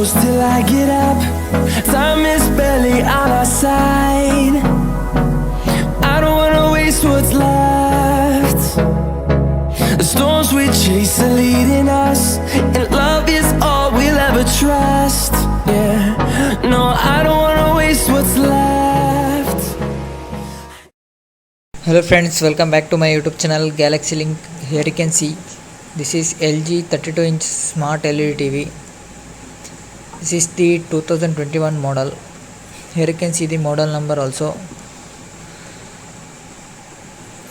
close till I get up. Time is barely on our side. I don't wanna waste what's left. The storms we chase are leading us, and love is all we'll ever trust. Yeah, no, I don't wanna waste what's left. Hello friends, welcome back to my YouTube channel Galaxy Link. Here you can see this is LG 32-inch smart LED TV. This is the 2021 model. Here you can see the model number also.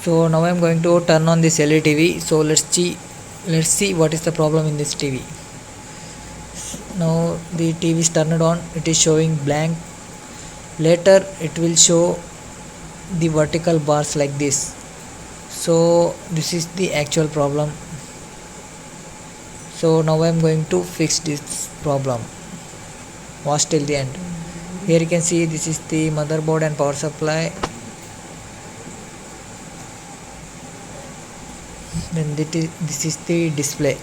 So now I am going to turn on this LED TV. So let's see what is the problem in this TV. Now the TV is turned on. It is showing blank. Later it will show the vertical bars like this. So this is the actual problem. So now I am going to fix this problem. Watch till the end. Here you can see this is the motherboard and power supply. Then this is the display.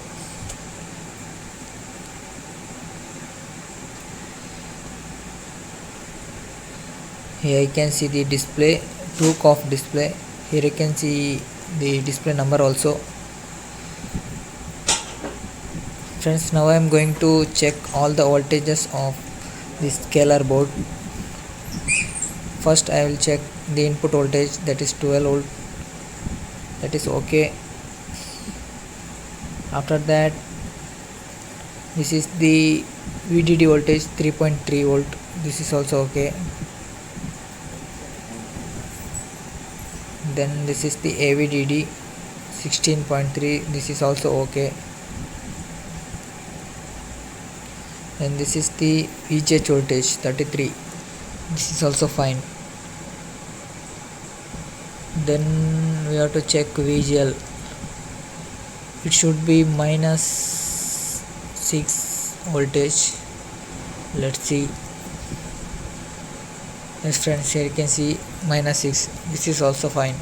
Here you can see the display, true COF display. Here you can see the display number also. Friends, now I am going to check all the voltages of this scalar board. First I will check the input voltage, that is 12 volt. That is okay. After that, this is the VDD voltage 3.3 volt. This is also okay. Then this is the AVDD 16.3. This is also okay. Then this is the VGH voltage 33. This is also fine. Then we have to check VGL. It should be -6 voltage. Let's see. Yes friends, here you can see -6. This is also fine.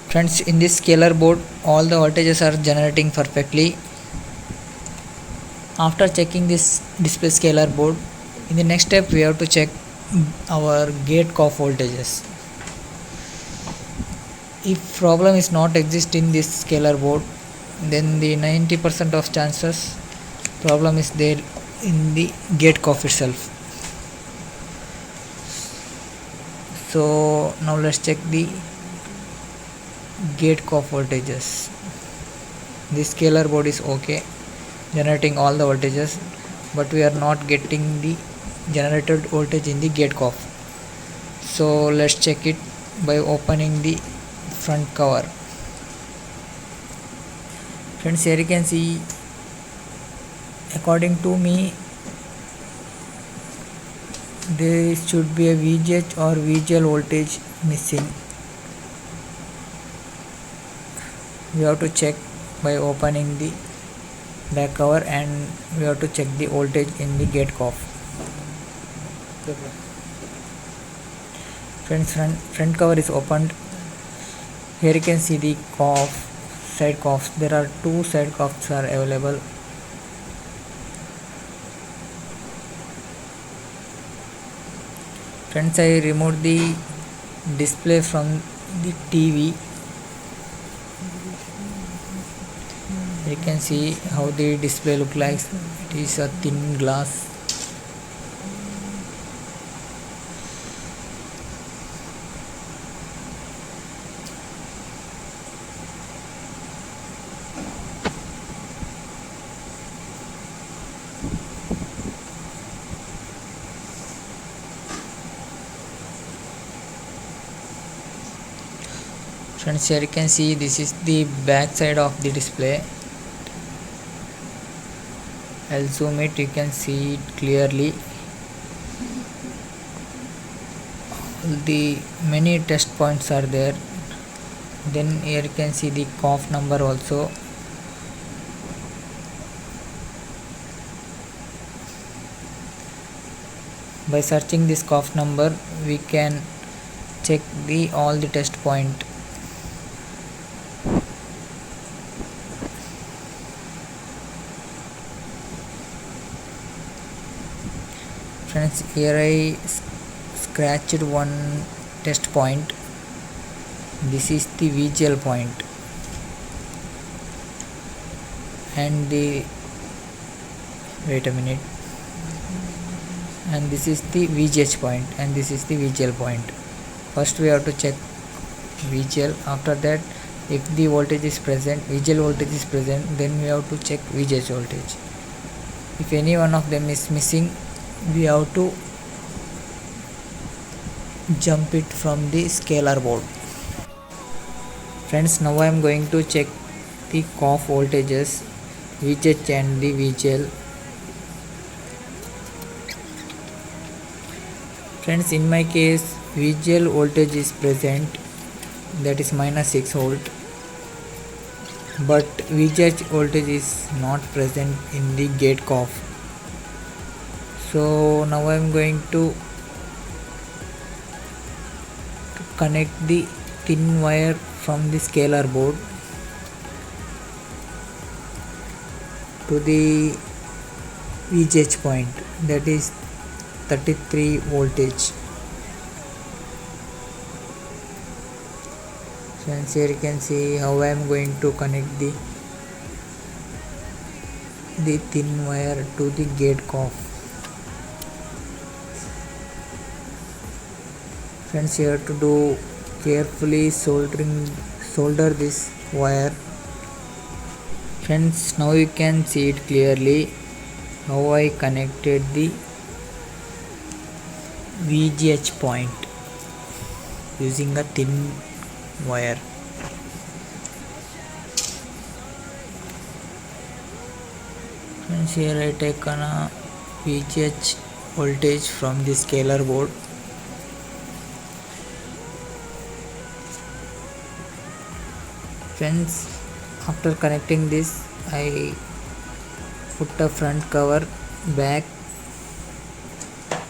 Friends, in this scalar board all the voltages are generating perfectly. After checking this display scalar board, in the next step we have to check our gate COF voltages. If problem is not exist in this scalar board, then the 90% of chances problem is there in the gate COF itself. So now let's check the gate COF voltages. This scalar board is okay, generating all the voltages, but we are not getting the generated voltage in the gate COF. So let's check it by opening the front cover. Friends, here you can see, according to me, there should be a VGH or VGL voltage missing. We have to check by opening the back cover, and we have to check the voltage in the gate COF. Friends, front cover is opened. Here you can see the COF, side COFs. There are 2 side COFs are available. Friends, I removed the display from the TV. You can see how the display look like. It is a thin glass. Friends, here you can see this is the back side of the display. I'll zoom it, you can see it clearly. The many test points are there. Then here you can see the COF number also. By searching this COF number, we can check all the test point. Friends, here I scratched one test point. This is the VGL point, and the wait a minute, and this is the VGH point, and this is the VGL point. First we have to check VGL. After that, if the voltage is present, VGL voltage is present, then we have to check VGH voltage. If any one of them is missing, we have to jump it from the scalar board. Friends, now I am going to check the COF voltages, VGH and the VGL. Friends, in my case, VGL voltage is present, that is -6 volt, but VGH voltage is not present in the gate COF. So now I am going to connect the thin wire from the scalar board to the VGH point, that is 33 voltage. Friends, here you can see how I am going to connect the thin wire to the gate COF. Friends, you have to do carefully solder this wire. Friends, now you can see it clearly how I connected the VGH point using a thin wire. Friends, here I taken a VGH voltage from the scalar board. Friends, after connecting this, I put a front cover back.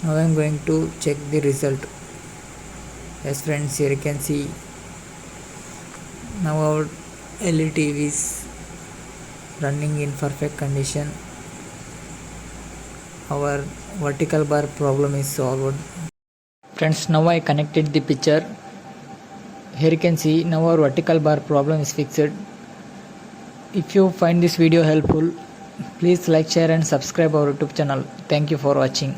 Now I am going to check the result. Yes friends, here you can see now our LED TV is running in perfect condition. Our vertical bar problem is solved. Friends, now I connected the picture. Here you can see now our vertical bar problem is fixed. If you find this video helpful, please like, share and subscribe our YouTube channel. Thank you for watching.